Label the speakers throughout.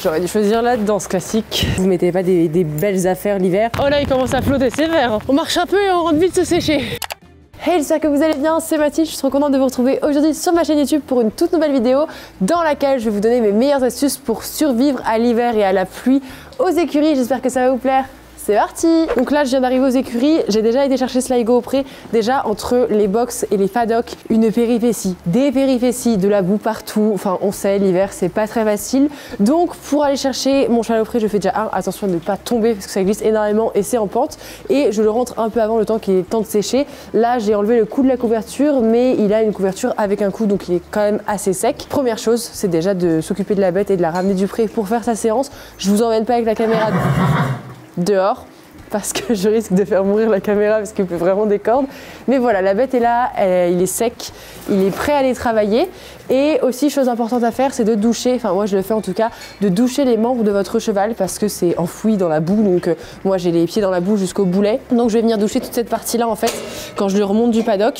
Speaker 1: J'aurais dû choisir là-dedans ce classique. Vous mettez pas des belles affaires l'hiver. Oh là, il commence à flotter sévère. On marche un peu et on rentre vite se sécher. Hey, j'espère que vous allez bien, c'est Mathilde, je suis trop contente de vous retrouver aujourd'hui sur ma chaîne YouTube pour une toute nouvelle vidéo dans laquelle je vais vous donner mes meilleures astuces pour survivre à l'hiver et à la pluie aux écuries. J'espère que ça va vous plaire. C'est parti! Donc là, je viens d'arriver aux écuries. J'ai déjà été chercher Sligo au pré. Déjà, entre les box et les paddocks, une péripétie. Des péripéties, de la boue partout. Enfin, on sait, l'hiver, c'est pas très facile. Donc, pour aller chercher mon cheval au pré, je fais déjà attention à ne pas tomber parce que ça glisse énormément et c'est en pente. Et je le rentre un peu avant le temps qu'il est temps de sécher. Là, j'ai enlevé le cou de la couverture, mais il a une couverture avec un cou, donc il est quand même assez sec. Première chose, c'est déjà de s'occuper de la bête et de la ramener du pré pour faire sa séance. Je vous emmène pas avec la caméra dehors parce que je risque de faire mourir la caméra parce qu'il pleut vraiment des cordes. Mais voilà, la bête est là, il est sec, il est prêt à aller travailler. Et aussi, chose importante à faire, c'est de doucher, enfin moi je le fais en tout cas, de doucher les membres de votre cheval parce que c'est enfoui dans la boue. Donc moi j'ai les pieds dans la boue jusqu'au boulet. Donc je vais venir doucher toute cette partie-là en fait quand je le remonte du paddock.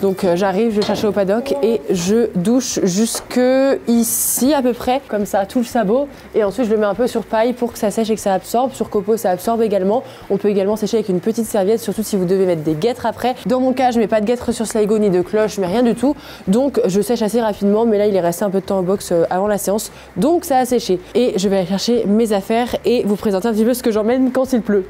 Speaker 1: Donc j'arrive, je vais chercher au paddock et je douche jusque ici à peu près, comme ça, tout le sabot. Et ensuite je le mets un peu sur paille pour que ça sèche et que ça absorbe. Sur copeaux ça absorbe également. On peut également sécher avec une petite serviette, surtout si vous devez mettre des guêtres après. Dans mon cas, je mets pas de guêtres sur Sligo ni de cloche, mais rien du tout. Donc je sèche assez rapidement, mais là il est resté un peu de temps au box avant la séance. Donc ça a séché. Et je vais aller chercher mes affaires et vous présenter un petit peu ce que j'emmène quand il pleut.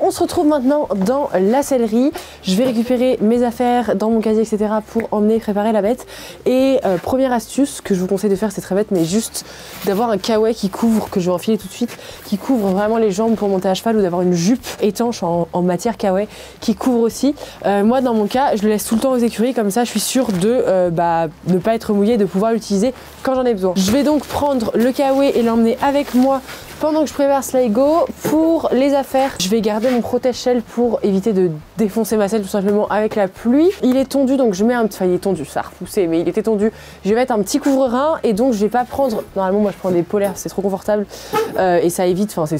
Speaker 1: On se retrouve maintenant dans la sellerie. Je vais récupérer mes affaires dans mon casier, etc. pour emmener préparer la bête. Et première astuce que je vous conseille de faire, c'est très bête, mais juste d'avoir un kawaii qui couvre, que je vais enfiler tout de suite, qui couvre vraiment les jambes pour monter à cheval, ou d'avoir une jupe étanche en matière kawaii qui couvre aussi. Moi, dans mon cas, je le laisse tout le temps aux écuries, comme ça je suis sûre de ne pas être mouillée, de pouvoir l'utiliser quand j'en ai besoin. Je vais donc prendre le kawaii et l'emmener avec moi pendant que je prépare Sligo. Pour les affaires, je vais garder mon protège-selle pour éviter de défoncer ma selle tout simplement avec la pluie. Il est tondu, donc je mets un petit... Enfin, il est tondu, ça a repoussé, mais il était tondu. Je vais mettre un petit couvre-rein et donc je vais pas prendre... Normalement, moi je prends des polaires, c'est trop confortable et ça évite... Enfin,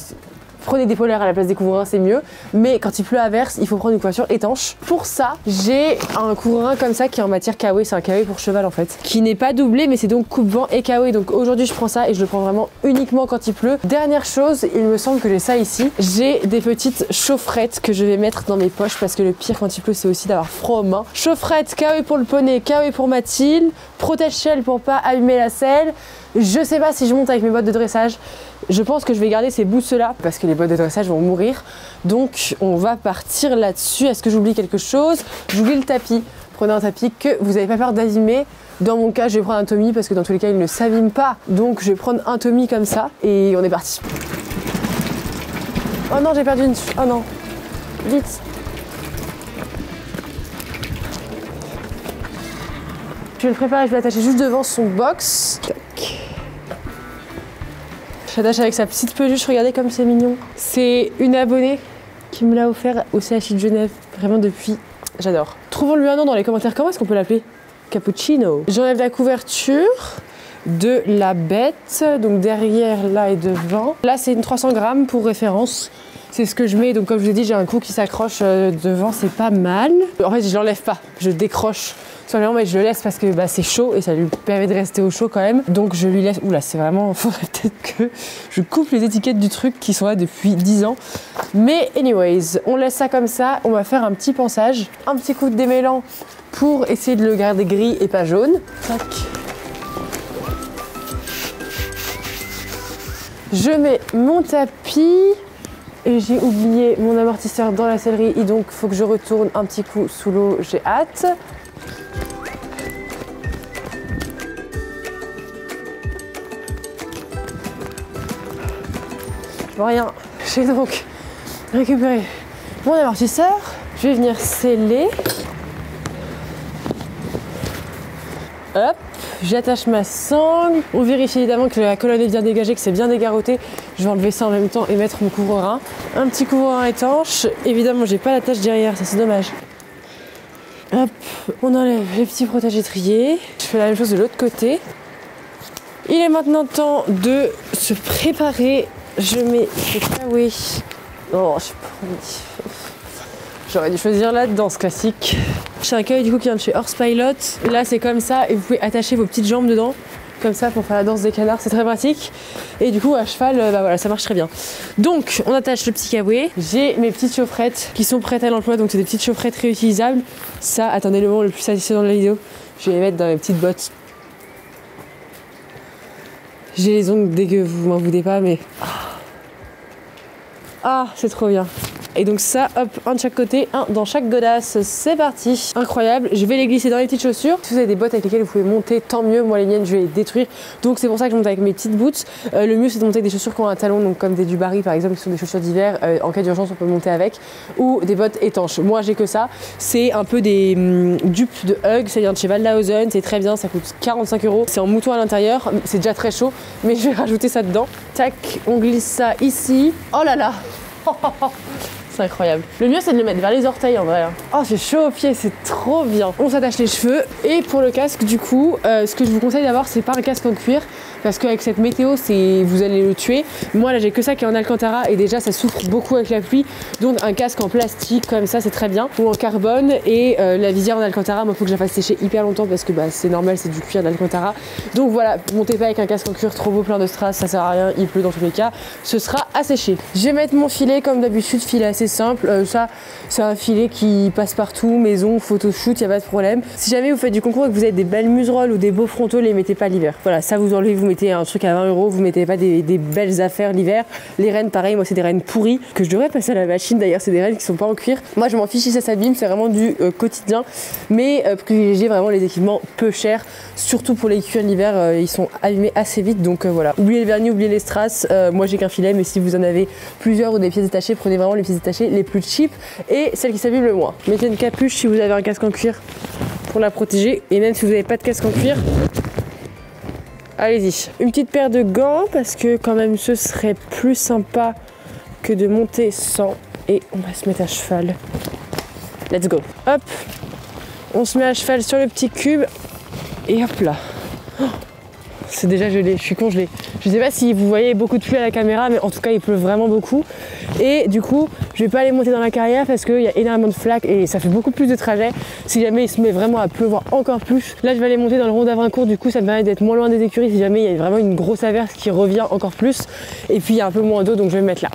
Speaker 1: prenez des polaires à la place des couvre-reins, c'est mieux. Mais quand il pleut à verse, il faut prendre une couverture étanche. Pour ça, j'ai un couvre-rein comme ça qui est en matière kawaii. C'est un kawaii pour cheval en fait, qui n'est pas doublé, mais c'est donc coupe-vent et kawaii. Donc aujourd'hui, je prends ça et je le prends vraiment uniquement quand il pleut. Dernière chose, il me semble que j'ai ça ici. J'ai des petites chaufferettes que je vais mettre dans mes poches parce que le pire quand il pleut, c'est aussi d'avoir froid aux mains. Chaufferette, kawaii pour le poney, kawaii pour Mathilde, protège-selle pour pas abîmer la selle. Je sais pas si je monte avec mes bottes de dressage. Je pense que je vais garder ces bousses-là parce que les bottes de dressage vont mourir. Donc on va partir là-dessus. Est-ce que j'oublie quelque chose? J'oublie le tapis. Prenez un tapis que vous n'avez pas peur d'abîmer. Dans mon cas, je vais prendre un Tommy parce que dans tous les cas, il ne s'abîme pas. Donc je vais prendre un Tommy comme ça et on est parti. Oh non, j'ai perdu une... Oh non. Vite. Je vais le préparer, je vais l'attacher juste devant son box. Tac. J'attache avec sa petite peluche, regardez comme c'est mignon. C'est une abonnée qui me l'a offert au CHI de Genève, vraiment depuis, j'adore. Trouvons-lui un nom dans les commentaires, comment est-ce qu'on peut l'appeler? Cappuccino. J'enlève la couverture de la bête, donc derrière là et devant. Là c'est une 300 grammes pour référence. C'est ce que je mets, donc comme je vous ai dit, j'ai un cou qui s'accroche devant, c'est pas mal. En fait, je l'enlève pas, je décroche. Simplement, mais je le laisse parce que c'est chaud et ça lui permet de rester au chaud quand même. Donc je lui laisse... Oula, c'est vraiment... Faudrait peut-être que je coupe les étiquettes du truc qui sont là depuis 10 ans. Mais anyways, on laisse ça comme ça. On va faire un petit pansage. Un petit coup de démêlant pour essayer de le garder gris et pas jaune. Tac. Je mets mon tapis. Et j'ai oublié mon amortisseur dans la sellerie. Et donc, il faut que je retourne un petit coup sous l'eau. J'ai hâte. Je vois rien. J'ai donc récupéré mon amortisseur. Je vais venir sceller. Hop, j'attache ma sangle. On vérifie évidemment que la colonne est bien dégagée, que c'est bien dégarroté. Je vais enlever ça en même temps et mettre mon couvre-rein. Un petit couvre-rein étanche. Évidemment, j'ai pas l'attache derrière, ça c'est dommage. Hop, on enlève les petits protèges étriers. Je fais la même chose de l'autre côté. Il est maintenant temps de se préparer. Je mets le kawaii. Oh, je sais pas. J'aurais dû choisir là-dedans ce classique. J'ai un kawaii du coup qui vient de chez Horse Pilot. Là c'est comme ça et vous pouvez attacher vos petites jambes dedans. comme ça pour faire la danse des canards, c'est très pratique. Et du coup à cheval, bah voilà, ça marche très bien. Donc on attache le petit kawaii. J'ai mes petites chaufferettes qui sont prêtes à l'emploi, donc c'est des petites chaufferettes réutilisables. Ça, attendez le moment le plus satisfaisant de la vidéo, je vais les mettre dans mes petites bottes. J'ai les ongles dégueux, vous m'en voulez pas, mais... Ah, c'est trop bien. Et donc ça, hop, un de chaque côté, un dans chaque godasse, c'est parti. Incroyable, je vais les glisser dans les petites chaussures. Si vous avez des bottes avec lesquelles vous pouvez monter, tant mieux. Moi les miennes, je vais les détruire. Donc c'est pour ça que je monte avec mes petites boots. Le mieux c'est de monter avec des chaussures qui ont un talon, donc comme des Dubarry par exemple, qui sont des chaussures d'hiver. En cas d'urgence, on peut monter avec. Ou des bottes étanches. Moi j'ai que ça. C'est un peu des dupes de Hug, ça vient de chez Waldhausen, c'est très bien, ça coûte 45 €. C'est en mouton à l'intérieur, c'est déjà très chaud, mais je vais rajouter ça dedans. Tac, on glisse ça ici. Oh là là. C'est incroyable. Le mieux c'est de le mettre vers les orteils en vrai. Oh c'est chaud aux pieds, c'est trop bien. On s'attache les cheveux et pour le casque du coup, ce que je vous conseille d'avoir c'est pas un casque en cuir parce qu'avec cette météo vous allez le tuer. Moi là j'ai que ça qui est en alcantara et déjà ça souffre beaucoup avec la pluie. Donc un casque en plastique comme ça c'est très bien. Ou en carbone et la visière en alcantara, moi faut que je la fasse sécher hyper longtemps parce que bah, c'est normal, c'est du cuir d'alcantara. Donc voilà, montez pas avec un casque en cuir trop beau plein de strass, ça sert à rien, il pleut dans tous les cas. Ce sera asséché. Je vais mettre mon filet comme d'habitude, filet assez simple. Ça c'est un filet qui passe partout, maison, photoshoot, il n'y a pas de problème. Si jamais vous faites du concours et que vous avez des belles muserolles ou des beaux frontaux, les mettez pas l'hiver. Voilà, ça vous enlevez, vous mettez un truc à 20 €, vous mettez pas des belles affaires l'hiver. Les rennes pareil, moi c'est des rennes pourries que je devrais passer à la machine d'ailleurs, c'est des rennes qui sont pas en cuir. Moi je m'en fiche si ça s'abîme, c'est vraiment du quotidien, mais privilégiez vraiment les équipements peu chers, surtout pour les cuirs l'hiver, ils sont abîmés assez vite, donc voilà. Oubliez le vernis, oubliez les strass, moi j'ai qu'un filet, mais si vous en avez plusieurs ou des pièces détachées, prenez vraiment les pièces détachées les plus cheap et celles qui s'abîment le moins. Mettez une capuche si vous avez un casque en cuir pour la protéger, et même si vous n'avez pas de casque en cuir, allez-y. Une petite paire de gants parce que quand même ce serait plus sympa que de monter sans, et on va se mettre à cheval. Let's go. Hop, on se met à cheval sur le petit cube et hop là. Oh, c'est déjà gelé, je suis congelée. Je sais pas si vous voyez beaucoup de pluie à la caméra, mais en tout cas il pleut vraiment beaucoup. Et du coup, je vais pas aller monter dans la carrière parce qu'il y a énormément de flaques et ça fait beaucoup plus de trajet. Si jamais il se met vraiment à pleuvoir encore plus, là je vais aller monter dans le rond d'Avrincourt, du coup ça me permet d'être moins loin des écuries si jamais il y a vraiment une grosse averse qui revient encore plus. Et puis il y a un peu moins d'eau, donc je vais me mettre là.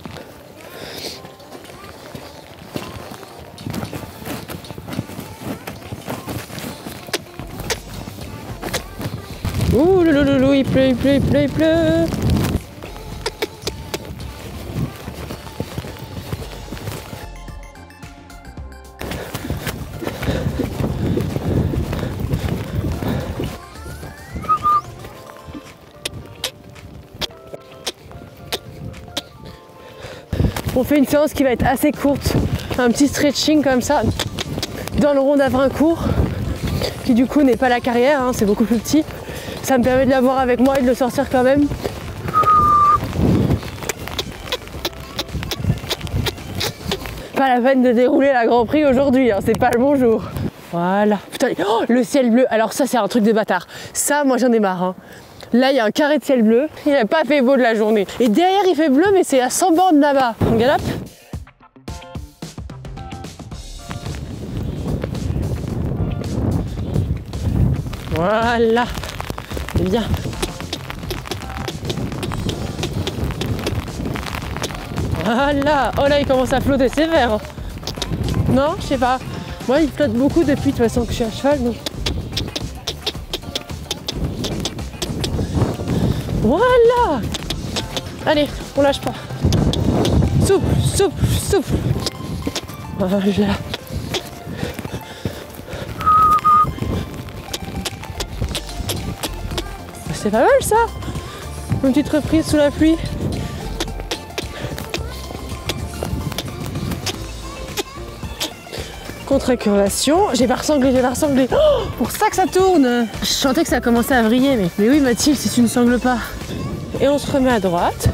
Speaker 1: Ouh loulou, il pleut, il pleut, il pleut, il pleut. On fait une séance qui va être assez courte, un petit stretching comme ça dans le rond d'Avrincourt, qui du coup n'est pas la carrière, hein, c'est beaucoup plus petit. Ça me permet de l'avoir avec moi et de le sortir quand même. Pas la peine de dérouler la Grand Prix aujourd'hui, hein, c'est pas le bon jour. Voilà. Putain, oh, le ciel bleu, alors ça c'est un truc de bâtard. Ça, moi j'en ai marre. Hein. Là, il y a un carré de ciel bleu. Il n'a pas fait beau de la journée. Et derrière, il fait bleu, mais c'est à 100 bornes là-bas. On galope. Voilà. C'est bien. Voilà. Oh là, il commence à flotter sévère. Non, je sais pas. Moi, il flotte beaucoup depuis de toute façon que je suis à cheval. Donc... Voilà. Allez, on lâche pas. Souple, souple, souple. Voilà. C'est pas mal ça. Une petite reprise sous la pluie. Contre-curvation. J'ai pas ressanglé, j'ai pas ressanglé. Oh, pour ça que ça tourne. Je sentais que ça commençait à vriller, mais oui Mathilde, si tu ne sangles pas. Et on se remet à droite.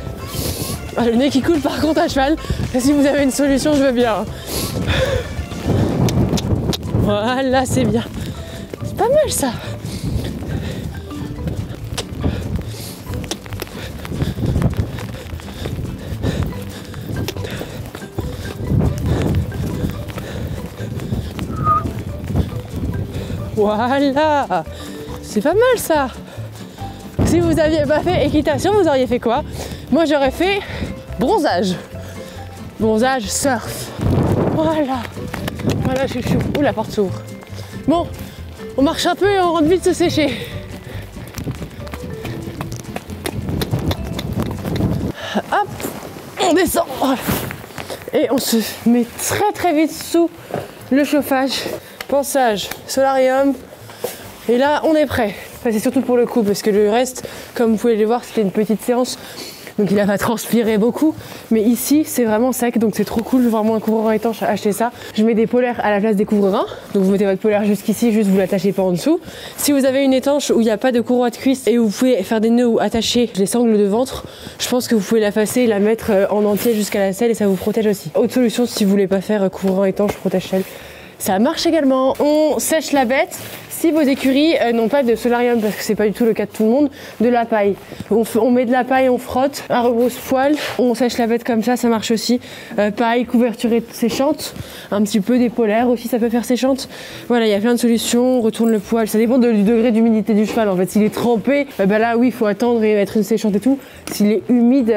Speaker 1: Ah, le nez qui coule par contre à cheval. Et si vous avez une solution, je veux bien. Voilà, c'est bien. C'est pas mal ça. Voilà, c'est pas mal ça. Si vous aviez pas fait équitation, vous auriez fait quoi? Moi j'aurais fait bronzage. Bronzage, surf. Voilà. Voilà, chouchou. Ouh, la porte s'ouvre. Bon, on marche un peu et on rentre vite se sécher. Hop, on descend. Voilà. Et on se met très vite sous le chauffage. Pansage, solarium. Et là, on est prêt. Enfin, c'est surtout pour le coup, parce que le reste, comme vous pouvez le voir, c'était une petite séance. Donc il a pas transpiré beaucoup, mais ici c'est vraiment sec, donc c'est trop cool. Vraiment un couvreur étanche, acheter ça. Je mets des polaires à la place des couvreurs, donc vous mettez votre polaire jusqu'ici, juste vous l'attachez pas en dessous. Si vous avez une étanche où il n'y a pas de courroie de cuisse et où vous pouvez faire des nœuds ou attacher les sangles de ventre, je pense que vous pouvez la passer et la mettre en entier jusqu'à la selle et ça vous protège aussi. Autre solution si vous voulez pas faire couvreur étanche, protège selle, ça marche également. On sèche la bête. Si vos écuries n'ont pas de solarium, parce que c'est pas du tout le cas de tout le monde, de la paille. On met de la paille, on frotte, un rebrousse-poil, on sèche la bête comme ça marche aussi. Paille, couverture séchante, un petit peu des polaires aussi, ça peut faire séchante. Voilà, il y a plein de solutions, on retourne le poil, ça dépend du degré d'humidité du cheval en fait. S'il est trempé, là oui, il faut attendre et mettre une séchante et tout. S'il est humide,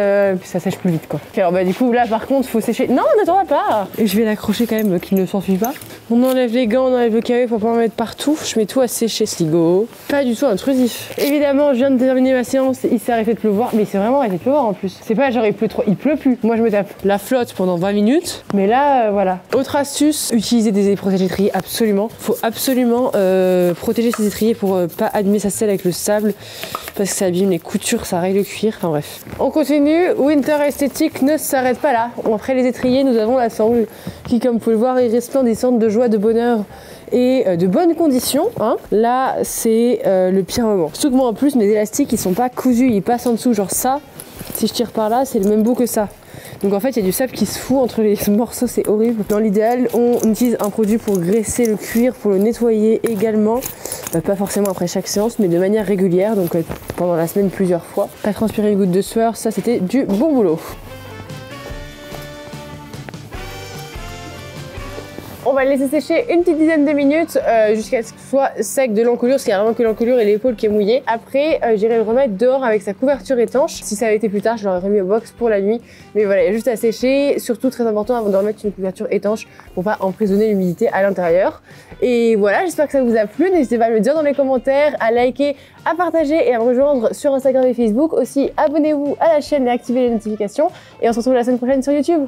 Speaker 1: ça sèche plus vite quoi. Alors du coup là par contre, faut sécher. Non, on n'attendra pas. Et je vais l'accrocher quand même, qu'il ne s'enfuit pas. On enlève les gants, on enlève le carré pour pas en mettre partout. Je mets tout à sécher, Sligo. Pas du tout intrusif. Évidemment, je viens de terminer ma séance, il s'est arrêté de pleuvoir, mais il s'est vraiment arrêté de pleuvoir en plus. C'est pas genre il pleut trop, il pleut plus. Moi je me tape la flotte pendant 20 minutes, mais là voilà. Autre astuce, utiliser des protège-étriers absolument. Faut absolument protéger ses étriers pour pas abîmer sa selle avec le sable, parce que ça abîme les coutures, ça raye le cuir, enfin bref. On continue, Winter Esthétique ne s'arrête pas là. Après les étriers, nous avons la sangle qui, comme vous pouvez le voir, est resplendissante de joie, de bonheur et de bonnes conditions. Hein. Là, c'est le pire moment. Surtout que moi, en plus, mes élastiques, ils sont pas cousus, ils passent en dessous. Genre ça, si je tire par là, c'est le même bout que ça. Donc en fait, il y a du sable qui se fout entre les morceaux, c'est horrible. Dans l'idéal, on utilise un produit pour graisser le cuir, pour le nettoyer également. Pas forcément après chaque séance, mais de manière régulière, donc pendant la semaine plusieurs fois. Pas transpirer une goutte de sueur, ça c'était du bon boulot. On va le laisser sécher une petite dizaine de minutes jusqu'à ce qu'il soit sec de l'encolure, parce qu'il y a vraiment que l'encolure et l'épaule qui est mouillée. Après, j'irai le remettre dehors avec sa couverture étanche. Si ça avait été plus tard, je l'aurais remis au box pour la nuit. Mais voilà, il y a juste à sécher. Surtout, très important avant de remettre une couverture étanche pour pas emprisonner l'humidité à l'intérieur. Et voilà, j'espère que ça vous a plu. N'hésitez pas à me le dire dans les commentaires, à liker, à partager et à me rejoindre sur Instagram et Facebook. Aussi, abonnez-vous à la chaîne et activez les notifications. Et on se retrouve la semaine prochaine sur YouTube.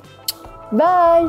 Speaker 1: Bye!